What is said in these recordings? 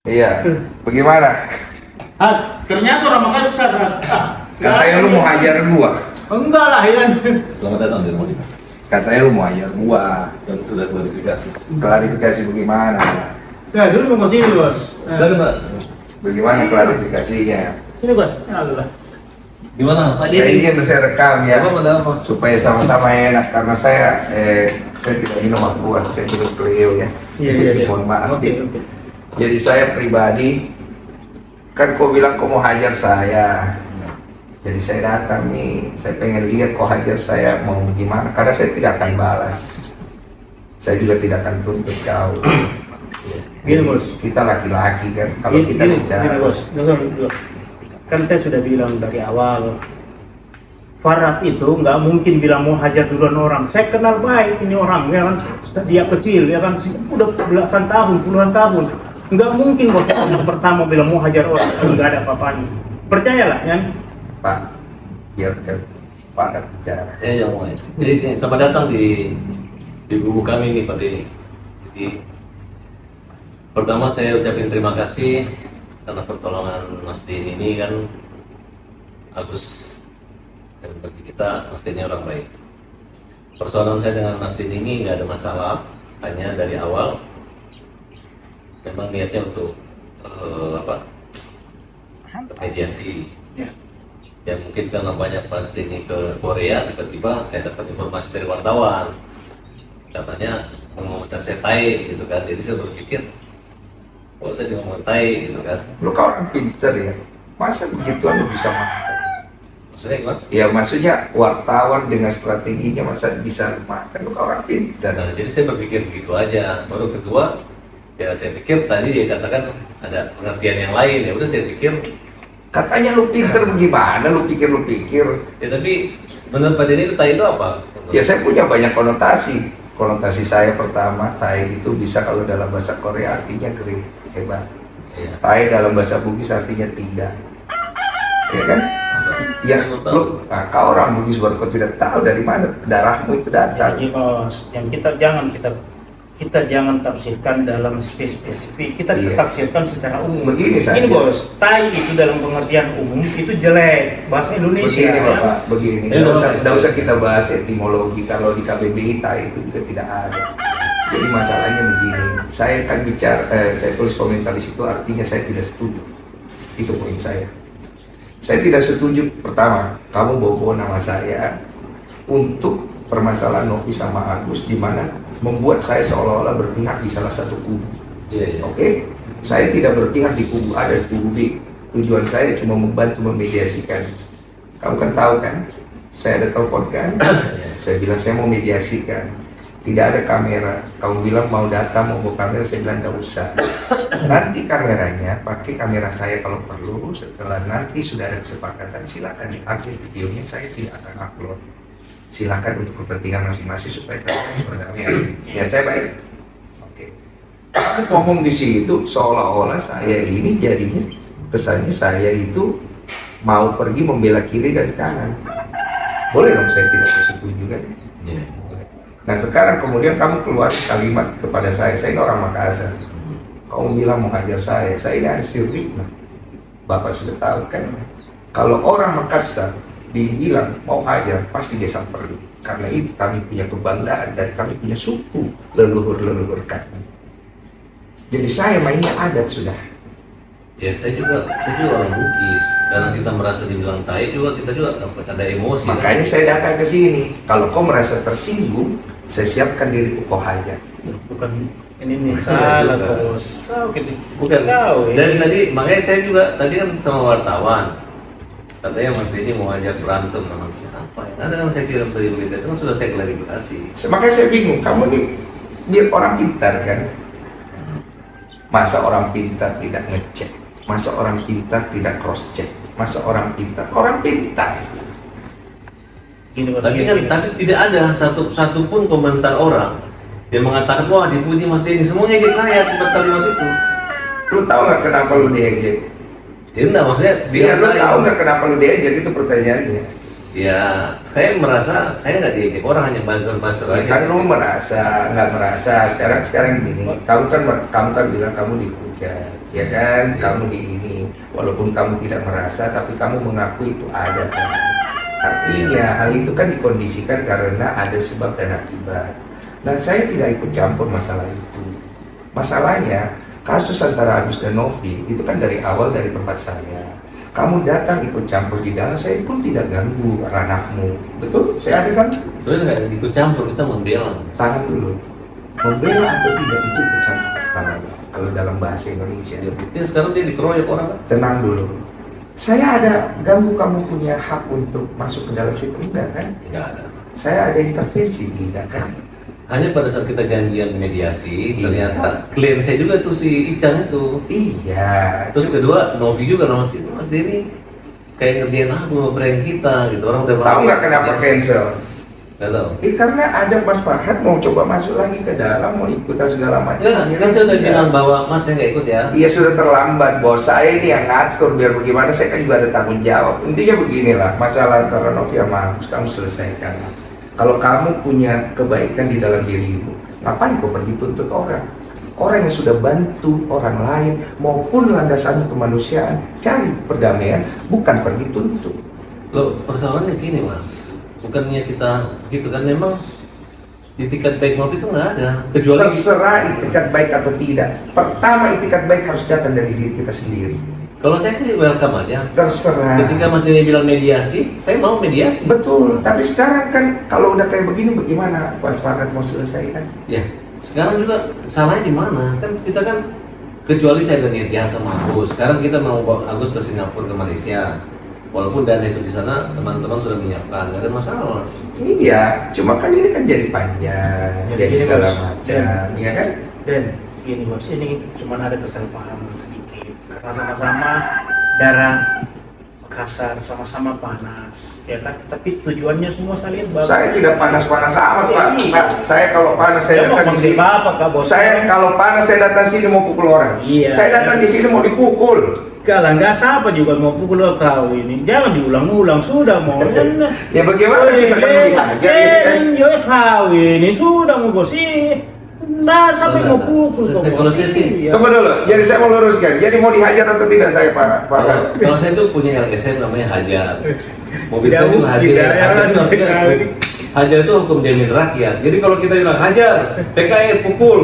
Iya, bagaimana? Ternyata orang Makassar. Katanya lu mau hajar gua. Enggak lah, Yan. Selamat datang di rumah kita. Katanya lu mau hajar gua. Dan sudah klarifikasi. Klarifikasi bagaimana? Ya, dulu mau sini, Bos. Silakan Pak. Bagaimana klarifikasinya? Sini, Bos. Allah. Gimana Pak Saya Dedi? ingin saya rekam ya, Apa ada apa? supaya sama-sama enak karena saya tidak minum akuan, saya minum Cleo ya. Iya. Mohon maaf. Oke. Jadi saya pribadi, kan kau bilang kau mau hajar saya. Jadi saya datang nih, saya pengen lihat kau hajar saya mau gimana, karena saya tidak akan balas. Saya juga tidak akan tuntut kau. Gini, Jadi, Bos. kita laki-laki kan, kalau kita Gini, bicara. Bos. Dengar. Kan saya sudah bilang dari awal, Farad itu nggak mungkin bilang mau hajar duluan orang. Saya kenal baik ini orang, ya kan, dia kecil, ya kan, udah belasan tahun, puluhan tahun. Nggak mungkin Bos yang pertama bilang mau hajar orang, kalau nggak ada apa-apanya. Percayalah, ya. Pak, biar Pak ada bicara. Saya yang mau. Jadi selamat datang di gubuk kami nih Pak Dedi. Jadi pertama saya ucapin terima kasih karena pertolongan Mas Dini ini kan Agus, dan bagi kita Mas Dini orang baik. Persoalan saya dengan Mas Dini ini nggak ada masalah, hanya dari awal memang niatnya untuk mediasi. Ya mungkin karena banyak Mas Dini ke Korea, tiba-tiba saya dapat informasi dari wartawan katanya mau saya tai gitu kan, jadi saya berpikir kalau saya juga mau tai gitu kan. Lu kau orang pinter ya, masa begituan lu bisa makan? Maksudnya gimana? Ya maksudnya wartawan dengan strateginya masa bisa makan, lu kau orang pinter. Nah, jadi saya berpikir begitu aja. Baru kedua, ya saya pikir tadi dia katakan ada pengertian yang lain, ya udah saya pikir Katanya lu pinter bagaimana, lu pikir. ya, tapi menurut Pak Denny itu tai itu apa? Ya saya punya banyak konotasi. Konotasi saya pertama, tai itu bisa kalau dalam bahasa Korea artinya great, hebat. Iya. Tai dalam bahasa Bugis artinya tidak. Ya kan? Ya, lu, nah, kau orang Bugis baru kau tidak tahu dari mana darahmu itu datang. Jadi Bos, yang kita jangan tafsirkan dalam spesifik, kita Iya. tafsirkan secara umum. Begini saja. Ini Bos, tai itu dalam pengertian umum itu jelek, bahasa Indonesia. Begini ya. Bapak, begini. Nggak usah kita bahas etimologi, kalau di KBBI tai itu juga tidak ada. Jadi masalahnya begini, saya kan bicara, saya tulis komentar di situ artinya saya tidak setuju. Itu poin saya. Saya tidak setuju, pertama, kamu bawa nama saya untuk permasalahan Novi sama Agus, di mana membuat saya seolah-olah berpihak di salah satu kubu. Iya. Oke, saya tidak berpihak di kubu A dan kubu B. Tujuan saya cuma membantu memediasikan. Kamu kan tahu kan, saya ada telepon kan, saya bilang saya mau mediasikan. Tidak ada kamera. Kamu bilang mau datang, mau bawa kamera, saya bilang nggak usah. Nanti kameranya, pakai kamera saya kalau perlu. Setelah nanti sudah ada kesepakatan, silakan diambil videonya. Saya tidak akan upload. Silakan untuk kepentingan masing-masing supaya terjadi perdamaian. Ya saya baik. Oke. Kamu ngomong di situ seolah-olah saya ini jadinya kesannya saya itu mau pergi membela kiri dan kanan. Boleh dong saya tidak setuju kan? Iya. Nah sekarang kemudian kamu keluar kalimat kepada saya ini orang Makassar. Kamu bilang mau hajar saya ini ada sirrik. Bapak sudah tahu kan? Kalau orang Makassar dibilang mau hajar pasti dia samperin. Karena itu kami punya kebanggaan dari kami punya suku leluhur kami. Jadi saya mainnya adat sudah. Ya saya juga orang Bugis. Karena kita merasa dibilang tai juga, kita juga ada emosi. Makanya saya datang ke sini. Kalau kau merasa tersinggung, saya siapkan diri kau hajar. Bukan ini salah Bos. Bukan. Kau, ya. Dari tadi makanya saya juga tadi kan sama wartawan. Katanya Mas Denny mau ajak berantem sama siapa ya? Ada kan saya kirim dari berita itu kan sudah saya klarifikasi. Makanya saya bingung, kamu nih biar orang pintar kan? Masa orang pintar tidak ngecek? Masa orang pintar tidak cross check? Masa orang pintar? Orang pintar. Gini, Bos, Tapi gini. tidak ada satu pun komentar orang yang mengatakan wah dipuji Mas Denny, semuanya ngejek saya akibat kalimat itu. Lu tahu nggak kenapa lu diejek? Ya enggak, maksudnya Biar lu tahu nggak kenapa lu diejek, itu pertanyaannya. Ya, saya merasa saya nggak diejek orang, hanya buzzer-buzzer Ya, aja. kan lu merasa nggak merasa sekarang gini. Kamu kan bilang kamu dihujat. ya kan? Kamu di ini, walaupun kamu tidak merasa, tapi kamu mengakui itu ada kan? Artinya hal itu kan dikondisikan karena ada sebab dan akibat. Dan saya tidak ikut campur masalah itu. Masalahnya kasus antara Agus dan Novi itu kan dari awal dari tempat saya. Kamu datang ikut campur di dalam, saya pun tidak ganggu ranahmu. Betul? Saya ada kan? Sebenarnya nggak ikut campur, kita membela. Tahan dulu. Membela atau tidak itu ikut campur. Kalau dalam bahasa Indonesia. Ya, buktinya sekarang dia dikeroyok orang kan? Tenang dulu. Saya ada ganggu kamu punya hak untuk masuk ke dalam situ, enggak kan? Nggak ada. Saya ada intervensi, tidak kan? Hanya pada saat kita janjian mediasi, Iya. ternyata klien saya juga tuh si Ican itu. Iya. Terus kedua, Novi juga nama si Mas Denny kayak ngerjain aku nge-prank kita gitu. Orang udah Tahu nggak kenapa cancel? Nggak tahu. Karena ada Mas Farhad mau coba masuk lagi ke dalam, mau ikutan segala macam. Enggak, kan saya udah Iya. bilang bahwa Mas saya nggak ikut ya. Iya sudah terlambat, bos. Saya ini yang ngatur biar bagaimana. Saya kan juga ada tanggung jawab. Intinya beginilah, masalah antara Novi sama Agus kamu selesaikan. Kalau kamu punya kebaikan di dalam dirimu, ngapain kau pergi tuntut orang? Orang yang sudah bantu orang lain maupun landasan kemanusiaan cari perdamaian, bukan pergi tuntut. Loh, persoalannya gini Mas, bukannya kita gitu kan, memang itikat baik Novi itu nggak ada, kecuali Terserah itikat baik atau tidak. Pertama itikat baik harus datang dari diri kita sendiri. kalau saya sih welcome aja. Terserah. Ketika Mas Denny bilang mediasi, saya mau mediasi. Betul. Tapi sekarang kan kalau udah kayak begini bagaimana Mas Farhad mau selesaikan? Ya, sekarang juga salahnya di mana? Kan kita kan, kecuali saya udah niat jahat sama Agus. Sekarang kita mau bawa Agus ke Singapura, ke Malaysia. Walaupun dana itu di sana teman-teman sudah menyiapkan, nggak ada masalah Mas. Iya, cuma kan ini kan jadi panjang, jadi gini, segala Bos. macam, iya kan? Dan gini bos, ini cuma ada kesalahpahaman sedikit karena sama-sama darah Makassar, sama-sama panas, ya kan? Tapi tujuannya semua saya lihat bagus. Saya tidak panas-panas amat, Iya, Pak. iya. Pak, saya kalau panas saya Ya, mau datang di panggil sini. bapak kak bos. Saya kalau panas saya datang sini mau pukul orang. Iya. Saya datang di sini mau dipukul. Kalau nggak siapa juga mau pukul kau ini. Jangan diulang-ulang, sudah mau. Ya bagaimana kita kan mau dihajar ya kan? Ya kau ini sudah mau bos sih. Nah, sampai mau pukul kok. Kalau saya sih, Iya. Tunggu dulu, jadi saya mau luruskan. Jadi mau dihajar atau tidak saya, Pak? kalau saya tuh punya LSM namanya Hajar. Mobil saya Tidak, juga Hajar. tidak, Hajar itu tidak. artinya Hajar itu hukum jamin rakyat. Jadi kalau kita bilang Hajar, PKI pukul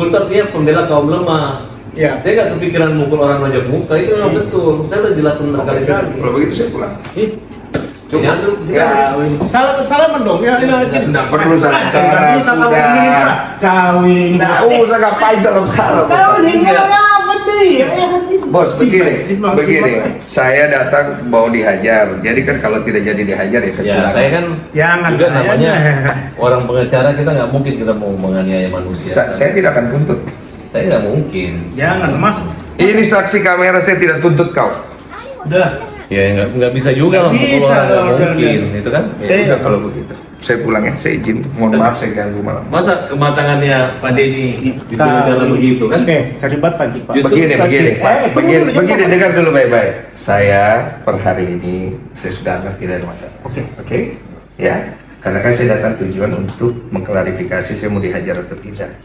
itu artinya pembela kaum lemah. Ya. Saya nggak kepikiran mukul orang nojok muka, itu memang betul. Saya udah jelasin berkali-kali. Kalau begitu saya pulang. Ih, Jangan dulu, kita Ya. salaman dong ya. Nggak perlu salam-salam, Nggak bisa kau sudah. ini, Pak. Kawin. Nggak usah ngapain salam-salam. Kawin ini apa nih? Bos, begini. Saya datang mau dihajar. Jadi kan kalau tidak jadi dihajar ya saya Ya, pulang. saya kan Jangan, juga jangan. namanya orang pengacara, kita nggak mungkin kita mau menganiaya manusia. Saya tidak akan tuntut. Saya nggak mungkin. Jangan, Mas. Ini saksi kamera, saya tidak tuntut kau. Udah. Ya nggak bisa juga lah, Nggak mukul bisa orang, nggak dong, mungkin, jangan. itu kan? Ya udah kalau begitu. Saya pulang ya, saya izin. Mohon maaf saya ganggu malam. Masa kematangannya Pak Denny itu dalam begitu kan? Oke, saya debat pagi, Pak. Justru Begini, tunggu dulu, jangan. dengar dulu baik-baik. Saya per hari ini saya sudah anggap tidak ada masalah. Oke, ya. Karena kan saya datang tujuan untuk mengklarifikasi saya mau dihajar atau tidak.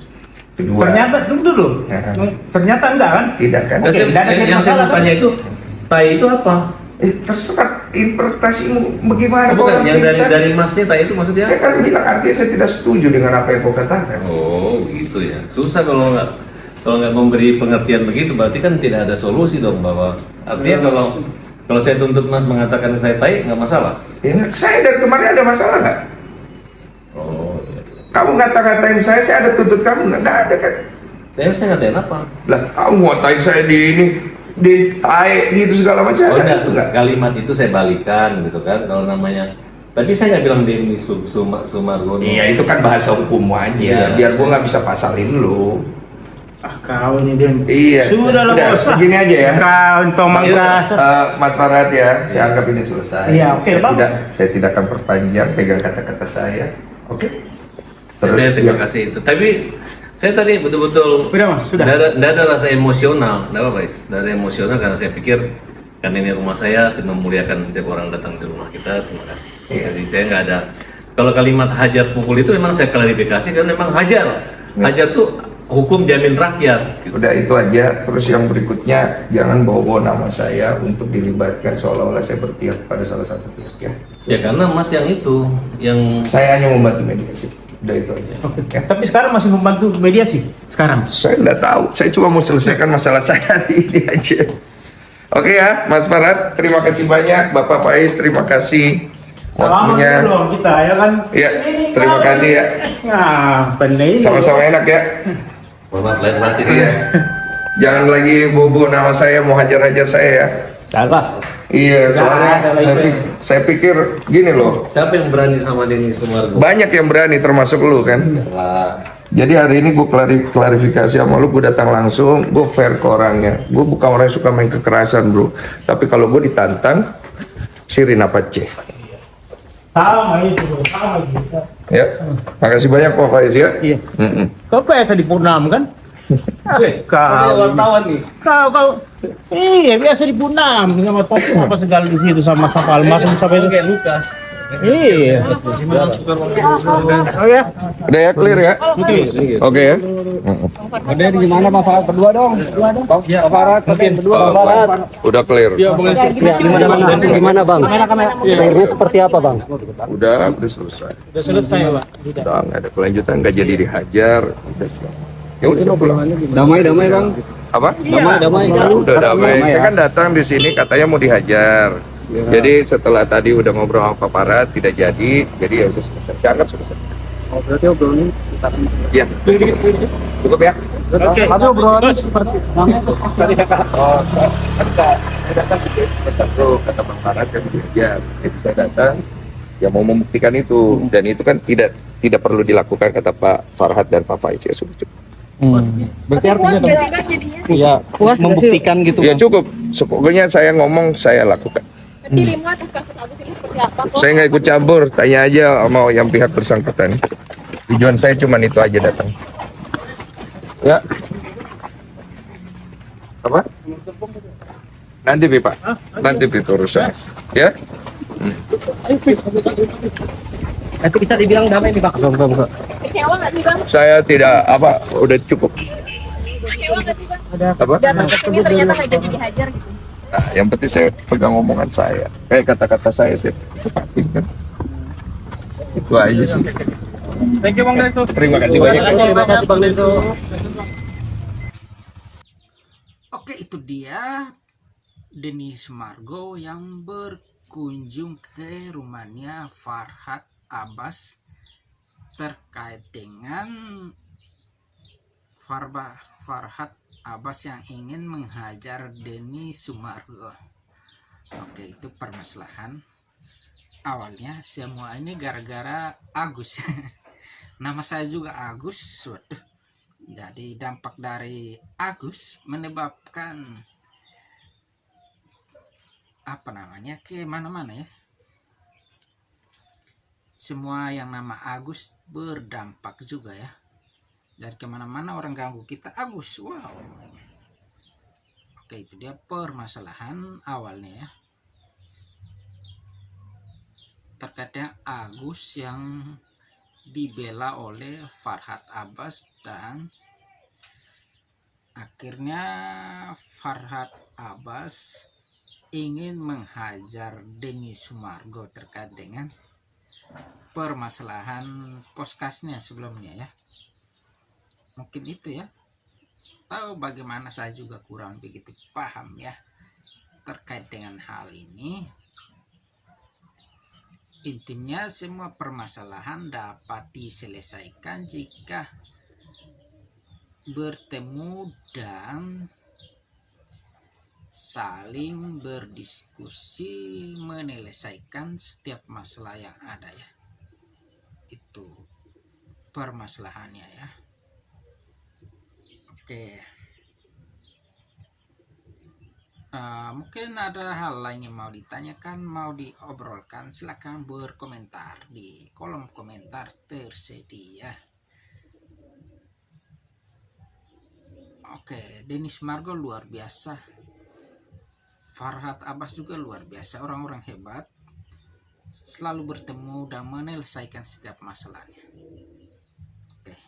Kedua, Ternyata tunggu dulu. Ya. Ternyata enggak kan? tidak kan? Nah, Oke, saya- nggak ada yang saya masalah, mau tanya itu, tai itu apa? Terserah interpretasimu bagaimana. Bukan, kau yang bilang. dari masnya tai itu maksudnya? Saya kan bilang artinya saya tidak setuju dengan apa yang kau katakan. Oh gitu ya, susah kalau nggak memberi pengertian begitu, berarti kan tidak ada solusi dong, bahwa artinya kalau saya tuntut Mas mengatakan saya tai nggak masalah. Ya, saya dari kemarin ada masalah nggak? Oh iya. Kamu ngata-ngatain saya ada tuntut kamu nggak ada kan? Saya ngatain apa? Lah, kamu ngatain saya di ini, di tai gitu segala macam. Oh ada enggak, itu nggak? kalimat itu saya balikan gitu kan, kalau namanya. Tapi saya nggak bilang Denny Sumargono. Iya, itu kan bahasa hukum aja. Iya. Biar gua nggak bisa pasalin lu. Ah, kau ini Den. Iya. Sudah lah, Udah, bos. begini aja ya. Kau entong Iya. mangkas. Mas Farhad ya, saya anggap ini selesai. Iya, oke, Bang. Saya tidak akan perpanjang pegang kata-kata saya. Oke. Saya terima kasih itu. Tapi saya tadi betul-betul Udah, Mas, sudah. Nggak ada rasa emosional, nggak apa-apa, Is. Nggak ada emosional karena saya pikir karena ini rumah saya memuliakan setiap orang datang ke rumah kita. Terima kasih. Iya. Jadi saya nggak ada. Kalau kalimat hajar pukul itu memang saya klarifikasi, kan memang hajar. Iya. Hajar tuh hukum jamin rakyat. Udah itu aja. Terus yang berikutnya, jangan bawa-bawa nama saya untuk dilibatkan seolah-olah saya berpihak pada salah satu pihak ya. Ya karena Mas yang itu, yang Saya hanya membantu mediasi. Udah itu aja. Oke. Ya. Tapi sekarang masih membantu mediasi sekarang. Saya nggak tahu. Saya cuma mau selesaikan masalah saya hari ini aja. Oke ya, Mas Farhat, terima kasih banyak. Bapak Faiz, terima kasih Selamat waktunya. dong kita ya kan. Iya, terima kasih ya. Nah, benar ini. Sama-sama enak ya. mohon maaf lahir batin. Iya. Jangan lagi bobo nama saya, mau hajar-hajar saya ya. Salah. Iya, Nggak soalnya ada lagi. saya pikir gini loh. Siapa yang berani sama Denny Sumargo? Banyak yang berani termasuk lu kan. Lah, Jadi hari ini gue klarifikasi sama lu, gue datang langsung, gue fair ke orangnya. Gue bukan orang yang suka main kekerasan bro. Tapi kalau gue ditantang, sirin apa C. Sama itu, sama gitu. Ya, makasih banyak Pak Faiz ya. Iya. Mm-mm. Kau biasa di Purnam kan? kau wartawan nih. Kau iya biasa di Purnam sama topik apa segala di situ sama almarhum sampai itu Kayak Lukas. iya. Oh ya. Udah ya, clear ya? Oke ya. Ada di mana Bang Farhat berdua dong? Bang Farhat, berdua Bang Farhat. Udah clear. Gimana Bang? Akhirnya seperti apa Bang? Udah selesai. Sudah selesai, Pak. Udah nggak ada kelanjutan, nggak jadi dihajar. Ya udah saya pulang. Damai Bang. Apa? Damai. Udah damai. Saya kan datang di sini katanya mau dihajar. Jadi setelah tadi udah ngobrol sama Pak Farhat tidak jadi ya udah selesai. Saya anggap selesai. Oh, berarti obrolan kita Iya. Cukup ya. Oke. Tapi obrolan seperti Oh, kan saya datang gitu, satu kata Bang Farhat kan dihajar. Jadi saya datang ya mau membuktikan itu dan itu kan tidak perlu dilakukan kata Pak Farhat dan Pak Faiz ya sudah cukup. berarti artinya Puas gak sih kan jadinya? ya membuktikan gitu. Ya cukup. Pokoknya saya ngomong saya lakukan. Dirimu atas kasus Agus ini seperti apa kok? Saya nggak ikut campur, tanya aja sama yang pihak bersangkutan. Tujuan saya cuma itu aja datang. Ya. Apa? Nanti Pi Pak. Nanti Pi urusan. Ya. Itu bisa dibilang damai nih Pak. Kecewa gak sih bang? Saya tidak udah cukup. Kecewa gak sih bang? Apa? Datang ke sini ternyata gak jadi dihajar gitu. Nah, yang penting saya pegang omongan saya. Kata-kata saya tepatin kan. Itu aja sih. Thank you Bang Denso. Terima kasih banyak. Terima kasih Bang Denso. Oke, itu dia Denny Sumargo yang berkunjung ke rumahnya Farhat Abbas terkait dengan Farhat Abbas yang ingin menghajar Denny Sumargo. Oke, itu permasalahan. Awalnya semua ini gara-gara Agus. Nama saya juga Agus. Waduh. Jadi dampak dari Agus menyebabkan ke mana-mana ya. Semua yang nama Agus berdampak juga ya. Dan kemana-mana orang ganggu kita Agus. Wow. Oke, itu dia permasalahan awalnya ya. Terkait dengan Agus yang dibela oleh Farhat Abbas dan akhirnya Farhat Abbas ingin menghajar Denny Sumargo terkait dengan permasalahan poskasnya sebelumnya ya. Mungkin itu ya. Tahu bagaimana saya juga kurang begitu paham ya terkait dengan hal ini. Intinya semua permasalahan dapat diselesaikan jika bertemu dan saling berdiskusi menyelesaikan setiap masalah yang ada ya. Itu permasalahannya ya. Oke. Mungkin ada hal lain yang mau ditanyakan, mau diobrolkan, silakan berkomentar di kolom komentar tersedia. Oke, Denny Sumargo luar biasa. Farhat Abbas juga luar biasa, orang-orang hebat. Selalu bertemu dan menyelesaikan setiap masalahnya. Oke.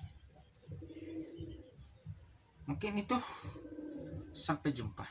Mungkin itu, sampai jumpa.